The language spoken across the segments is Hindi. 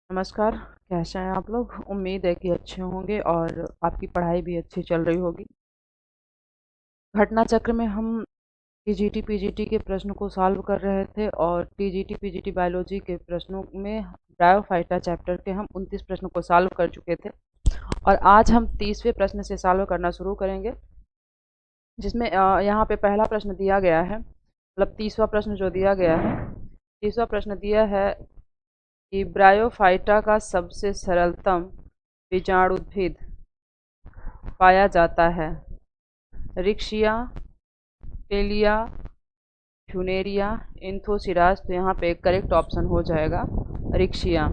नमस्कार। कैसे हैं आप लोग? उम्मीद है कि अच्छे होंगे और आपकी पढ़ाई भी अच्छी चल रही होगी। घटना चक्र में हम टीजीटी पीजीटी के प्रश्न को सॉल्व कर रहे थे और टीजीटी पीजीटी बायोलॉजी के प्रश्नों में ब्रायोफाइटा चैप्टर के हम 29 प्रश्न को सॉल्व कर चुके थे और आज हम 30वें प्रश्न से सॉल्व करना शुरू करेंगे, जिसमें यहाँ पे पहला प्रश्न दिया गया है, मतलब 30वां प्रश्न जो दिया गया है। 30वां प्रश्न दिया है कि ब्रायोफाइटा का सबसे सरलतम बीजाणुउद्भिद पाया जाता है। Riccia, Pellia, Funaria, Anthoceros. तो यहाँ पे करेक्ट ऑप्शन हो जाएगा रिक्शिया।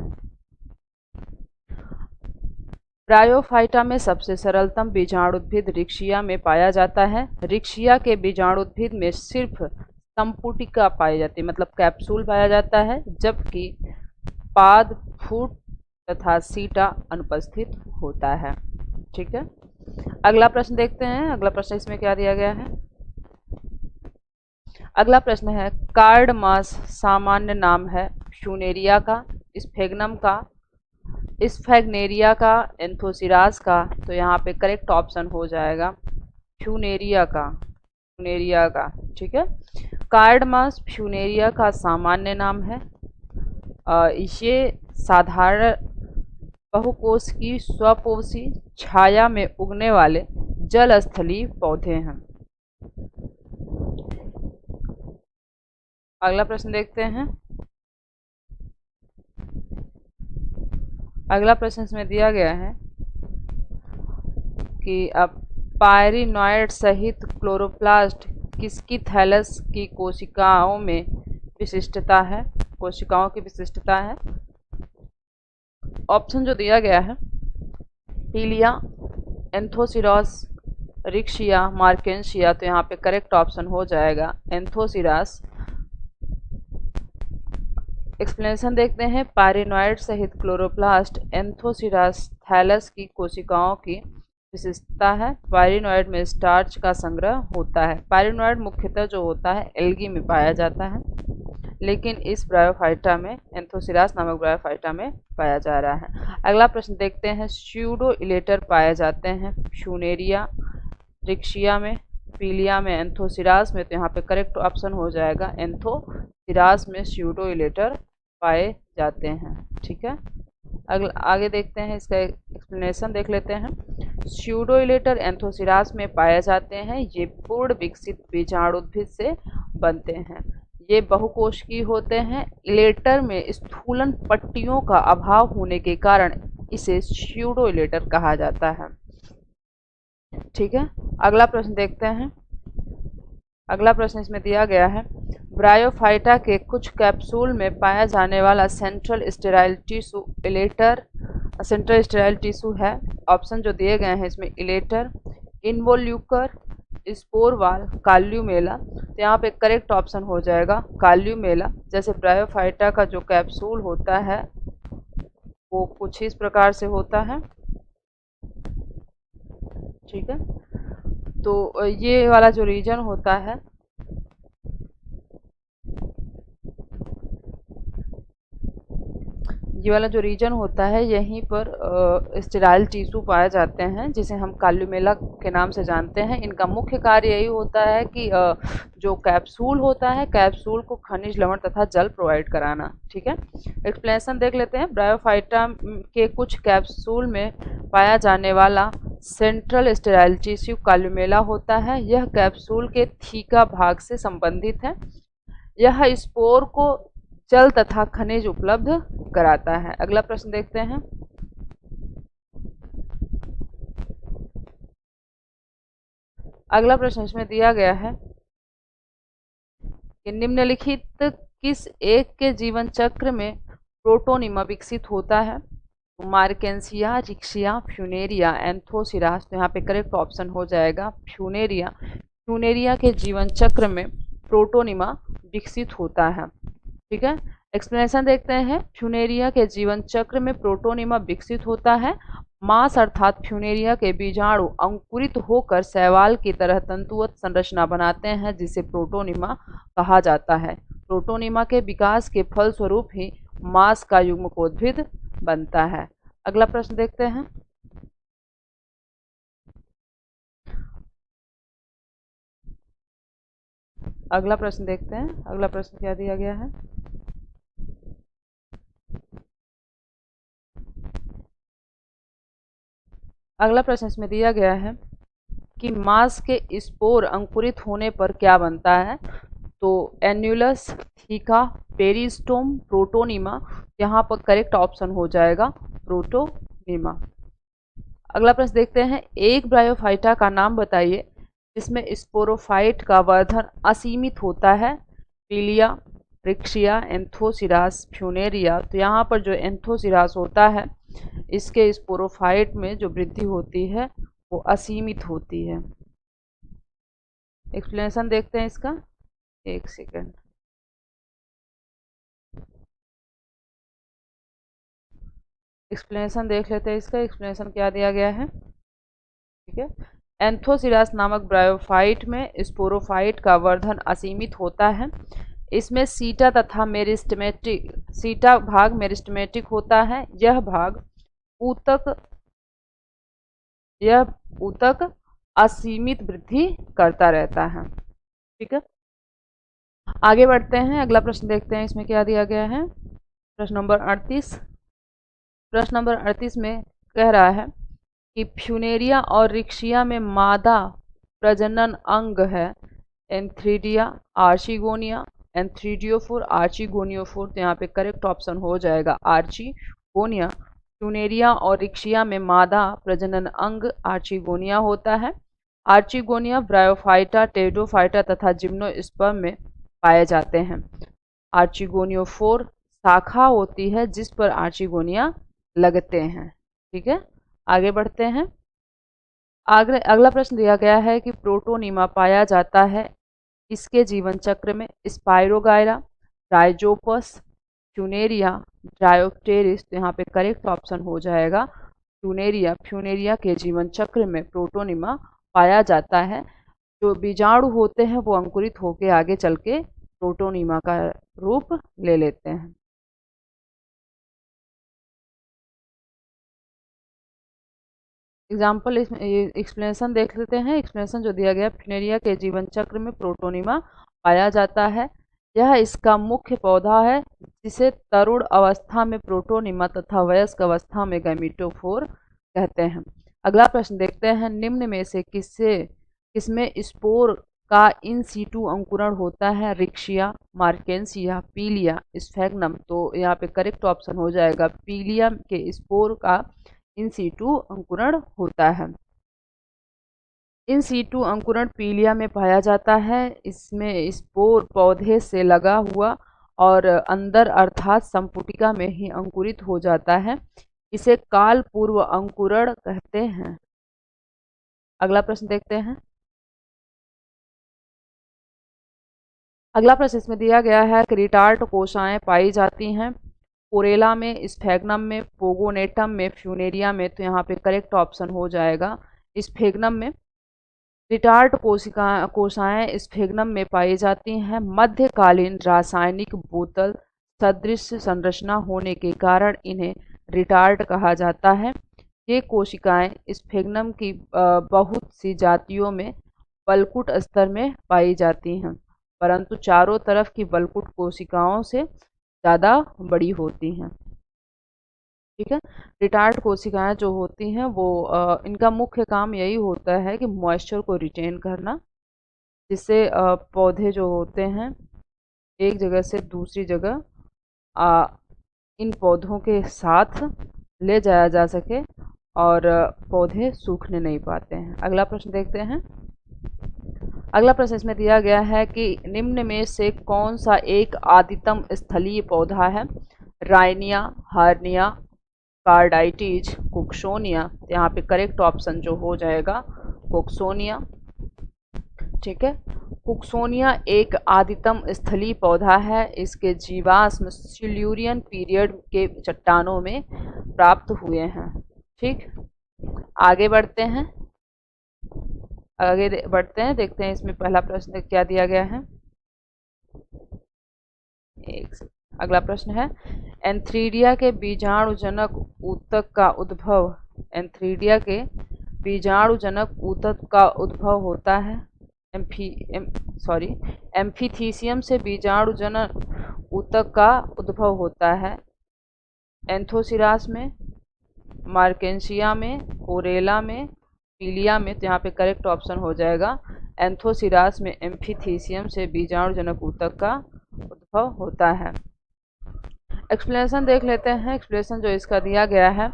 ब्रायोफाइटा में सबसे सरलतम बीजाणुउद्भिद रिक्शिया में पाया जाता है। रिक्शिया के बीजाणुउद्भिद में सिर्फ संपुटिका पाई जाती है, मतलब कैप्सूल पाया जाता है, जबकि पाद, फूट तथा सीटा अनुपस्थित होता है। ठीक है, अगला प्रश्न देखते हैं। अगला प्रश्न इसमें क्या दिया गया है? अगला प्रश्न है, कार्ड मास सामान्य नाम है फ्यूनेरिया का, स्फेग्नम का, स्फेग्नेरिया का, एंथोसिरास का। तो यहाँ पे करेक्ट ऑप्शन हो जाएगा फ्यूनेरिया का। फ्यूनेरिया का, ठीक है। कार्ड मास फ्यूनेरिया का सामान्य नाम है। ये साधारण बहुकोश की स्वपोषी छाया में उगने वाले जल स्थलीय पौधे हैं। अगला प्रश्न देखते हैं। अगला प्रश्न इसमें दिया गया है कि अब पायरिनॉइड सहित क्लोरोप्लास्ट किसकी थैलस की कोशिकाओं में विशिष्टता है? कोशिकाओं की विशिष्टता है। ऑप्शन जो दिया गया है, पीलिया, एंथोसिरास, रिक्शिया, मार्केंशिया। तो यहाँ पे करेक्ट ऑप्शन हो जाएगा एंथोसिरास। एक्सप्लेनेशन देखते हैं। पायरिनॉइड सहित क्लोरोप्लास्ट एंथोसिरास थैलस की कोशिकाओं की विशेषता है। पायरिनॉइड में स्टार्च का संग्रह होता है। पायरिनॉइड मुख्यतः जो होता है एल्गी में पाया जाता है, लेकिन इस ब्रायोफाइटा में, एंथोसिरास नामक ब्रायोफाइटा में पाया जा रहा है। अगला प्रश्न देखते हैं। स्यूडो इलेटर पाए जाते हैं फ्यूनेरिया, रिक्शिया में, पीलिया में, एंथोसिरास में। तो यहाँ पे करेक्ट ऑप्शन हो जाएगा एंथोसिरास में स्यूडो इलेटर पाए जाते हैं। ठीक है, अगला आगे देखते हैं, इसका एक्सप्लेनेशन देख लेते हैं। स्यूडो इलेटर एंथोसिरास में पाए जाते हैं। ये पूर्ण विकसित बीजाणुउद्भिद से बनते हैं। ये बहुकोशिकीय होते हैं। इलेटर में स्थूलन पट्टियों का अभाव होने के कारण इसे स्यूडो इलेटर कहा जाता है। ठीक है, अगला प्रश्न देखते हैं। अगला प्रश्न इसमें दिया गया है, ब्रायोफाइटा के कुछ कैप्सूल में पाया जाने वाला central sterile tissue elater, central sterile tissue है। ऑप्शन जो दिए गए हैं इसमें इलेटर, इन्वोल्यूकर, स्पोरवाल, काल्यूमेला। तो यहाँ पे करेक्ट ऑप्शन हो जाएगा काल्यूमेला। जैसे ब्रायोफाइटा का जो कैप्सूल होता है वो कुछ इस प्रकार से होता है। ठीक है, तो ये वाला जो रीजन होता है, ये वाला जो रीजन होता है, यहीं पर स्टेराइल टिश्यू पाए जाते हैं, जिसे हम काल्यूमेला के नाम से जानते हैं। इनका मुख्य कार्य यही होता है कि जो कैप्सूल होता है, कैप्सूल को खनिज, लवण तथा जल प्रोवाइड कराना। ठीक है, एक्सप्लेनेशन देख लेते हैं। ब्रायोफाइटा के कुछ कैप्सूल में पाया जाने वाला सेंट्रल स्टेराइल टिश्यू काल्यूमेला होता है। यह कैप्सूल के थीका भाग से संबंधित है। यह स्पोर को जल तथा खनिज उपलब्ध कराता है। अगला प्रश्न देखते हैं। अगला प्रश्न इसमें दिया गया है कि निम्नलिखित किस एक के जीवन चक्र में प्रोटोनिमा विकसित होता है? मार्केंसिया, रिक्शिया, फ्यूनेरिया, एंथोसिरास। तो यहाँ पे करेक्ट ऑप्शन हो जाएगा फ्यूनेरिया। फ्यूनेरिया के जीवन चक्र में प्रोटोनिमा विकसित होता है। ठीक है, एक्सप्लेनेशन देखते हैं। फ्यूनेरिया के जीवन चक्र में प्रोटोनिमा विकसित होता है। मांस अर्थात फ्यूनेरिया के बीजाणु अंकुरित होकर शैवाल की तरह तंतुवत संरचना बनाते हैं, जिसे प्रोटोनिमा कहा जाता है। प्रोटोनिमा के विकास के फलस्वरूप ही मांस का युग्मकोद्भिद बनता है। अगला प्रश्न देखते हैं। अगला प्रश्न देखते हैं, अगला प्रश्न क्या दिया गया है। अगला प्रश्न इसमें दिया गया है कि मांस के स्पोर अंकुरित होने पर क्या बनता है। तो एन्युलस, थीका, पेरिस्टोम, प्रोटोनीमा। यहाँ पर करेक्ट ऑप्शन हो जाएगा प्रोटोनीमा। अगला प्रश्न देखते हैं, एक ब्रायोफाइटा का नाम बताइए जिसमें स्पोरोफाइट का वर्धन असीमित होता है। पीलिया, रिक्शिया, एंथोसिरास, फ्यूनेरिया। तो यहाँ पर जो एंथोसिरास होता है इसके स्पोरोफाइट में जो वृद्धि होती है वो असीमित होती है। एक्सप्लेनेशन देखते हैं इसका, एक सेकंड। एक्सप्लेनेशन देख लेते हैं इसका। एक्सप्लेनेशन क्या दिया गया है, ठीक है। एंथोसिरास नामक ब्रायोफाइट में स्पोरोफाइट का वर्धन असीमित होता है। इसमें सीटा तथा मेरिस्टेमेटिक, सीटा भाग मेरिस्टेमेटिक होता है। ऊतक यह ऊतक असीमित वृद्धि करता रहता है, ठीक है। आगे बढ़ते हैं, अगला प्रश्न देखते हैं इसमें क्या दिया गया है। प्रश्न नंबर 38। प्रश्न नंबर 38 में कह रहा है कि फ्यूनेरिया और रिक्शिया में मादा प्रजनन अंग है एंथ्रीडिया, आर्चिगोनिया, एंथ्रीडियोफोर, आर्चिगोनियोफोर। तो यहाँ पे करेक्ट ऑप्शन हो जाएगा आर्चिगोनिया। फ्यूनेरिया और रिक्शिया में मादा प्रजनन अंग आर्चिगोनिया होता है। आर्चिगोनिया ब्रायोफाइटा, टेरिडोफाइटा तथा जिम्नोस्पर्म में पाए जाते हैं। आर्चिगोनियोफोर शाखा होती है जिस पर आर्चिगोनिया लगते हैं, ठीक है। आगे बढ़ते हैं। अगला प्रश्न दिया गया है कि प्रोटोनीमा पाया जाता है इसके जीवन चक्र में। Spirogyra, Rhizopus, Funaria, Dryopteris. तो यहाँ पे करेक्ट ऑप्शन हो जाएगा फ्यूनेरिया। फ्यूनेरिया के जीवन चक्र में प्रोटोनीमा पाया जाता है। जो बीजाणु होते हैं वो अंकुरित होकर आगे चल के प्रोटोनीमा का रूप ले लेते हैं। एग्जाम्पल एक्सप्लेनेशन देख लेते हैं। एक्सप्लेनेशन जो दिया गया, फ्यूनेरिया के जीवन चक्र में प्रोटोनीमा पाया जाता है। यह इसका मुख्य पौधा है जिसे तरुण अवस्था में प्रोटोनीमा तथा वयस्क अवस्था में गैमीटोफोर कहते हैं। अगला प्रश्न देखते हैं, निम्न में से किसमें स्पोर का इन सीटू अंकुरण होता है। रिक्शिया, मार्केंसिया, पीलिया, स्फेग्नम। तो यहाँ पे करेक्ट ऑप्शन हो जाएगा पीलिया के स्पोर का इन सीटू अंकुरण होता है। इन सीटू अंकुरण पीलिया में पाया जाता है। इसमें स्पोर पौधे से लगा हुआ और अंदर अर्थात संपुटिका में ही अंकुरित हो जाता है। इसे काल पूर्व अंकुरण कहते हैं। अगला प्रश्न देखते हैं। अगला प्रश्न इसमें दिया गया है कि रिटार्ट कोशाएं पाई जाती हैं कोरेला में, स्फेग्नम में, पोगोनेटम में, फ्यूनेरिया में। तो यहाँ पे करेक्ट ऑप्शन हो जाएगा स्फेग्नम में। रिटार्ट कोशाएं स्फेग्नम में पाई जाती हैं। मध्यकालीन रासायनिक बोतल सदृश संरचना होने के कारण इन्हें रिटार्ट कहा जाता है। ये कोशिकाएं स्फेग्नम की बहुत सी जातियों में बलकुट स्तर में पाई जाती हैं, परंतु चारों तरफ की बलकुट कोशिकाओं से ज़्यादा बड़ी होती हैं, ठीक है। रिटार्ड कोशिकाएं जो होती हैं वो इनका मुख्य काम यही होता है कि मॉइस्चर को रिटेन करना, जिससे पौधे जो होते हैं एक जगह से दूसरी जगह इन पौधों के साथ ले जाया जा सके और पौधे सूखने नहीं पाते हैं। अगला प्रश्न देखते हैं। अगला प्रश्न इसमें दिया गया है कि निम्न में से कौन सा एक आदितम स्थलीय पौधा है। Rhynia, Hornea, Cordaites, Cooksonia. यहाँ पे करेक्ट ऑप्शन जो हो जाएगा कुक्सोनिया, ठीक है। कुक्सोनिया एक आदितम स्थलीय पौधा है। इसके जीवाश्म सिल्यूरियन पीरियड के चट्टानों में प्राप्त हुए हैं, ठीक। आगे बढ़ते हैं, देखते हैं इसमें पहला प्रश्न क्या दिया गया है। एक अगला प्रश्न है, एंथ्रीडिया के बीजाणुजनक ऊतक का उद्भव, एंथ्रीडिया के बीजाणुजनक ऊतक का उद्भव होता है एम्फीथीसियम से बीजाणुजनक ऊतक का उद्भव होता है एंथोसिरास में, मार्केंसिया में, कोरेला में, पीलिया में। तो यहाँ पे करेक्ट ऑप्शन हो जाएगा एंथोसिरास में एम्फीथीसियम से बीजाणुजनक ऊतक का उद्भव होता है। एक्सप्लेनेशन देख लेते हैं। एक्सप्लेनेशन जो इसका दिया गया है,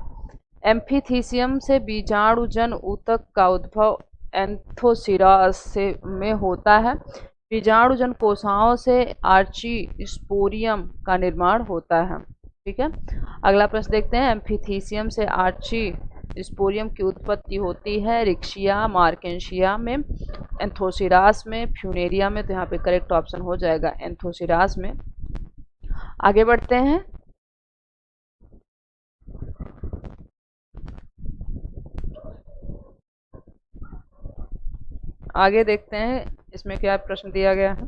एम्फीथीसियम से बीजाणुजन ऊतक का उद्भव एंथोसिरास से में होता है। बीजाणुजन कोशिकाओं से आर्चीस्पोरियम का निर्माण होता है। ठीक है, अगला प्रश्न देखते हैं। एम्फीथीसियम से आर्चीस्पोरियम की उत्पत्ति होती है रिक्शिया, मार्केंशिया में, एंथोसिरास में, फ्यूनेरिया में। तो यहाँ पे करेक्ट ऑप्शन हो जाएगा एंथोसिरास में। आगे बढ़ते हैं। आगे देखते हैं इसमें क्या प्रश्न दिया गया है।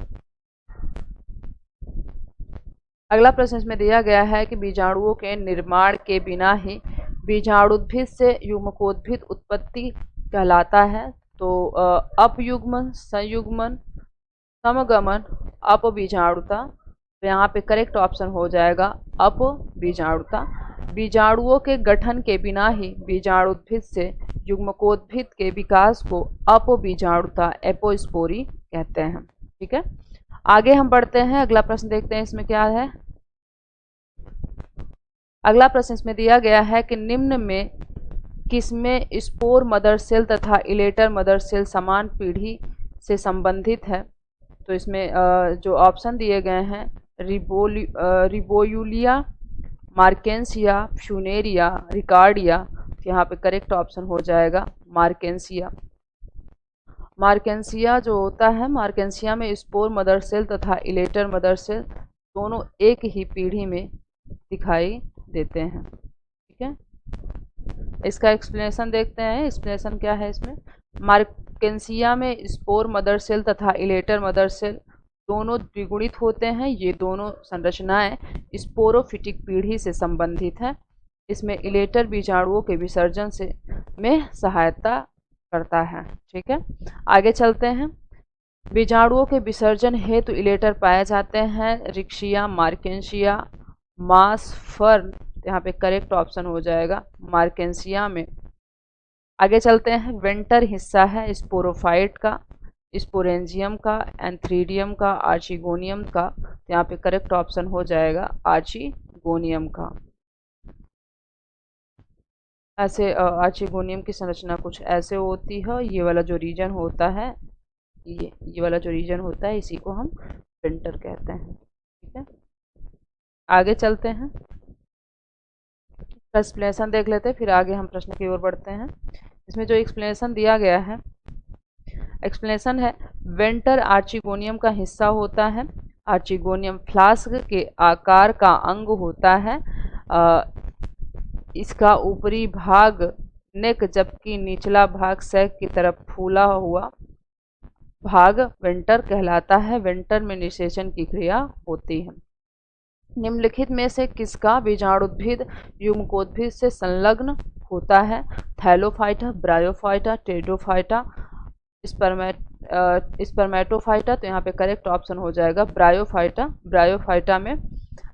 अगला प्रश्न इसमें दिया गया है कि बीजाणुओं के निर्माण के बिना ही बीजाणुद्भिद से युग्मकोद्भिद उत्पत्ति कहलाता है। तो अपयुग्मन, संयुग्मन, समगमन, अपबीजाणुता। तो यहाँ पे करेक्ट ऑप्शन हो जाएगा अपबीजाणुता। बीजाणुओं के गठन के बिना ही बीजाणुद्भिद से युग्मकोद्भिद के विकास को अपबीजाणुता, एपोस्पोरी कहते हैं। ठीक है, आगे हम बढ़ते हैं। अगला प्रश्न देखते हैं इसमें क्या है। अगला प्रश्न इसमें दिया गया है कि निम्न में किसमें स्पोर मदर सेल तथा इलेटर मदर सेल समान पीढ़ी से संबंधित है। तो इसमें जो ऑप्शन दिए गए हैं, रिबोयूलिया, मार्केंसिया, फ्यूनेरिया, रिकार्डिया। यहाँ पे करेक्ट ऑप्शन हो जाएगा मार्केंसिया। मार्केंसिया जो होता है, मार्केंसिया में स्पोर मदर सेल तथा इलेटर मदर सेल दोनों एक ही पीढ़ी में दिखाई देते हैं। ठीक है, इसका एक्सप्लेनेशन देखते हैं। एक्सप्लेनेशन क्या है इसमें, मार्केंसिया में स्पोर मदर सेल तथा इलेटर मदर सेल दोनों द्विगुणित होते हैं। ये दोनों संरचनाएं स्पोरोफिटिक पीढ़ी से संबंधित हैं। इसमें इलेटर बीजाणुओं के विसर्जन से में सहायता करता है। ठीक है, आगे चलते हैं। बीजाणुओं के विसर्जन हेतु इलेटर पाए जाते हैं रिक्शिया, मार्केंसिया, मास, फर्न। यहाँ पे करेक्ट ऑप्शन हो जाएगा मार्केंसिया में। आगे चलते हैं। वेंटर हिस्सा है स्पोरोफाइट का, स्पोरेंजियम का, एंथ्रीडियम का, आर्चिगोनियम का। यहाँ पे करेक्ट ऑप्शन हो जाएगा आर्चिगोनियम का। ऐसे आर्चिगोनियम की संरचना कुछ ऐसे होती है। ये वाला जो रीजन होता है, ये वाला जो रीजन होता है, इसी को हम वेंटर कहते हैं। ठीक है, आगे चलते हैं। एक्सप्लेनेशन देख लेते हैं, फिर आगे हम प्रश्न की ओर बढ़ते हैं। इसमें जो एक्सप्लेनेशन दिया गया है, एक्सप्लेनेशन है, वेंटर आर्चिगोनियम का हिस्सा होता है। आर्चिगोनियम फ्लास्क के आकार का अंग होता है। इसका ऊपरी भाग नेक जबकि निचला भाग सैक की तरफ फूला हुआ भाग वेंटर कहलाता है। वेंटर में निषेचन की क्रिया होती है। निम्नलिखित में से किसका बीजाणुद्भिद युग्मकोद्भिद से संलग्न होता है। Thallophyta, bryophyta, pteridophyta, Spermatophyta. तो यहाँ पे करेक्ट ऑप्शन हो जाएगा ब्रायोफाइटा। ब्रायोफाइटा में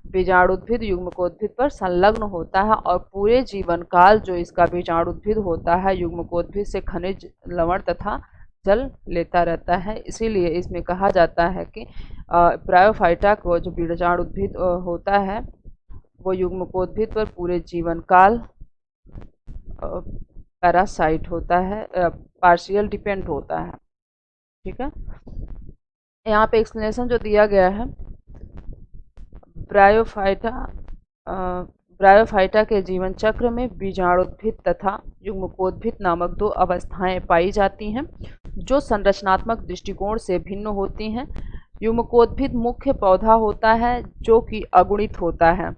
बीजाणुद्भिद युग्मकोद्भिद पर संलग्न होता है और पूरे जीवन काल जो इसका बीजाणुद्भिद होता है युग्मकोद्भिद से खनिज, लवण तथा जल लेता रहता है। इसीलिए इसमें कहा जाता है कि ब्रायोफाइटा को जो बीजाणुद्भिद होता है वो युग्मकोद्भिद पर पूरे जीवन काल पैरासाइट होता है, पार्शियल डिपेंड होता है। ठीक है, यहाँ पे एक्सप्लेनेशन जो दिया गया है, ब्रायोफाइटा के जीवन चक्र में बीजाणुद्भिद तथा युग्मकोद्भिद नामक दो अवस्थाएं पाई जाती हैं जो संरचनात्मक दृष्टिकोण से भिन्न होती हैं। युग्मकोद्भिद मुख्य पौधा होता है जो कि अगुणित होता है।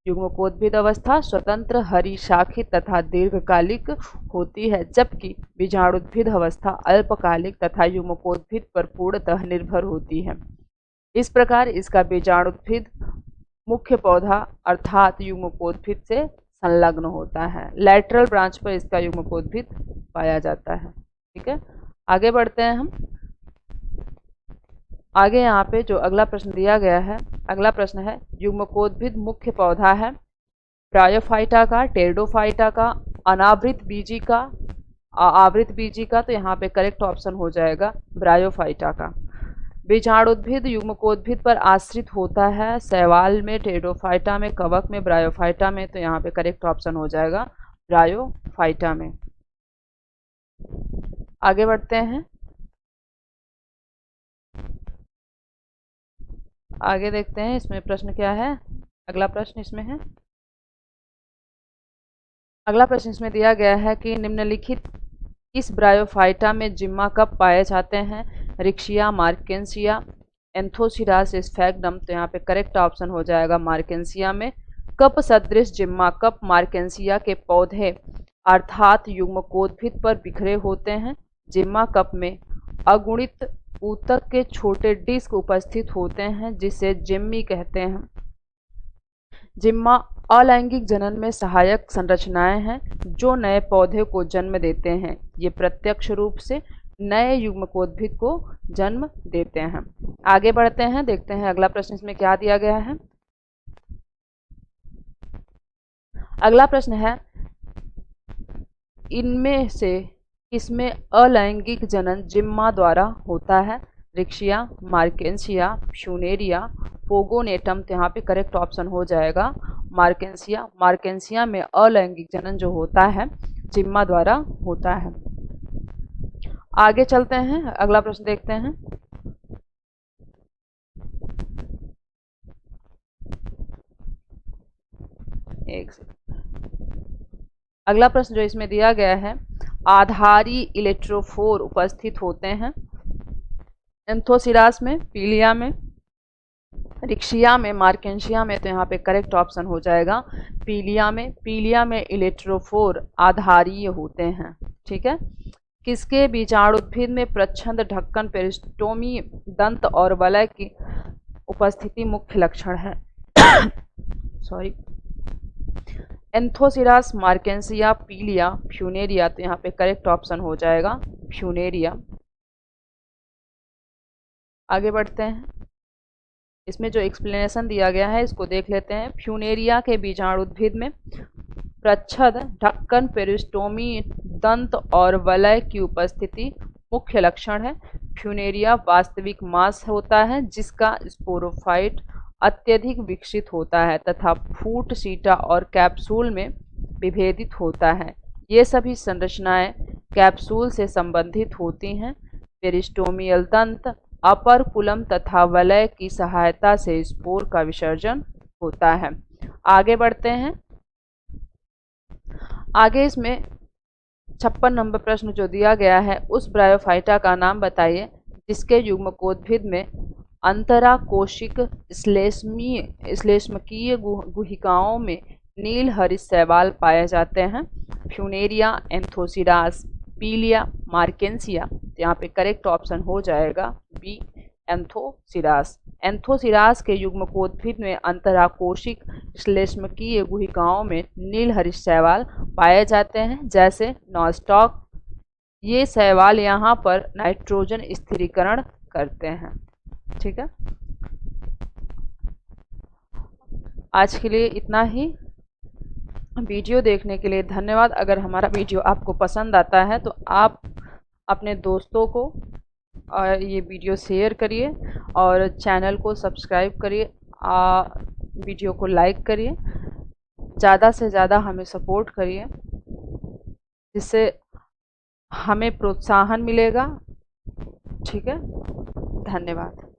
युग्मकोद्भिद अवस्था स्वतंत्र, हरी शाखित तथा दीर्घकालिक होती है, जबकि बीजाणुद्भिद अवस्था अल्पकालिक तथा युग्मकोद्भिद पर पूर्णतः निर्भर होती है। इस प्रकार इसका बीजाणुद्भिद मुख्य पौधा अर्थात युग्मकोद्भिद से संलग्न होता है। लैटरल ब्रांच पर इसका युग्मकोद्भिद पाया जाता है। ठीक है, आगे बढ़ते हैं हम। आगे यहाँ पे जो अगला प्रश्न दिया गया है, अगला प्रश्न है युग्मकोद्भिद मुख्य पौधा है ब्रायोफाइटा का, टेरिडोफाइटा का, अनावृत बीजी का, आवृत बीजी का। तो यहाँ पे करेक्ट ऑप्शन हो जाएगा ब्रायोफाइटा का। बीजाणुद्भिद युग्मकोद्भिद पर आश्रित होता है, शैवाल में, टेरिडोफाइटा में, कवक में, ब्रायोफाइटा में। तो यहाँ पे करेक्ट ऑप्शन हो जाएगा ब्रायोफाइटा में। आगे बढ़ते हैं, आगे देखते हैं इसमें प्रश्न क्या है। अगला प्रश्न इसमें है, अगला प्रश्न इसमें दिया गया है कि निम्नलिखित इस ब्रायोफाइटा में जिम्मा कप पाए जाते हैं, रिक्शिया, मार्केंसिया, एंथोसिरास, स्फैगनम। तो यहाँ पे करेक्ट ऑप्शन हो जाएगा मार्केंसिया में। कप सदृश जिम्मा कप मार्केंसिया के पौधे अर्थात युग्मकोद्भिद पर बिखरे होते हैं। जिम्मा कप में अगुणित ऊतक के छोटे डिस्क उपस्थित होते हैं जिसे जिम्मी कहते हैं। जिम्मा अलैंगिक जनन में सहायक संरचनाएं हैं जो नए पौधे को जन्म देते हैं। ये प्रत्यक्ष रूप से नए युग्मकोद्भिद को जन्म देते हैं। आगे बढ़ते हैं, देखते हैं अगला प्रश्न इसमें क्या दिया गया है। अगला प्रश्न है इनमें से किसमें अलैंगिक जनन जिम्मा द्वारा होता है? Riccia, Marchantia, Funaria, Pogonatum. तो यहाँ पे करेक्ट ऑप्शन हो जाएगा मार्केंसिया। मार्केंसिया में अलैंगिक जनन जो होता है जिम्मा द्वारा होता है। आगे चलते हैं, अगला प्रश्न देखते हैं। एक सेकंड, अगला प्रश्न जो इसमें दिया गया है, आधारी इलेक्ट्रोफोर उपस्थित होते हैं एंथोसिरास में, पीलिया में, रिक्शिया में, मार्केंसिया में। तो यहाँ पे करेक्ट ऑप्शन हो जाएगा पीलिया में। पीलिया में इलेक्ट्रोफोर आधारीय होते हैं। ठीक है, किसके बीजाणुद्भिद में प्रच्छंद, ढक्कन, पेरिस्टोमी, दंत और वलय की उपस्थिति मुख्य लक्षण है? सॉरी, एंथोसिरास, मार्केंसिया, पीलिया, फ्यूनेरिया। तो यहाँ पे करेक्ट ऑप्शन हो जाएगा फ्यूनेरिया। आगे बढ़ते हैं, इसमें जो एक्सप्लेनेशन दिया गया है इसको देख लेते हैं। फ्यूनेरिया के बीजाणुद्भिद में प्रच्छद, ढक्कन, पेरिस्टोमी, दंत और वलय की उपस्थिति मुख्य लक्षण है। फ्यूनेरिया वास्तविक मांस होता है जिसका स्पोरोफाइट अत्यधिक विकसित होता है तथा फूट, सीटा और कैप्सूल में विभेदित होता है। ये सभी संरचनाएं कैप्सूल से संबंधित होती हैं। पेरिस्टोमियल दंत, अपरकुलम तथा वलय की सहायता से स्पोर का विसर्जन होता है। आगे बढ़ते हैं, आगे इसमें 56 नंबर प्रश्न जो दिया गया है, उस ब्रायोफाइटा का नाम बताइए जिसके युग्मकोद्भिद में अंतराकोशिक श्लेष्मकीय गुहिकाओं में नील हरित शैवाल पाए जाते हैं। फ्यूनेरिया, एंथोसिरास, पीलिया, मार्केंसिया। यहाँ पे करेक्ट ऑप्शन हो जाएगा बी, एंथोसिरास। एंथोसिरास के युग्मकोद्भिद में अंतराकोशिक श्लेष्मकीय गुहिकाओं में नील हरित शैवाल पाए जाते हैं जैसे नॉस्टॉक। ये शैवाल यहाँ पर नाइट्रोजन स्थिरीकरण करते हैं। ठीक है, आज के लिए इतना ही। वीडियो देखने के लिए धन्यवाद। अगर हमारा वीडियो आपको पसंद आता है तो आप अपने दोस्तों को ये वीडियो शेयर करिए और चैनल को सब्सक्राइब करिए, वीडियो को लाइक करिए, ज़्यादा से ज़्यादा हमें सपोर्ट करिए जिससे हमें प्रोत्साहन मिलेगा। ठीक है, धन्यवाद।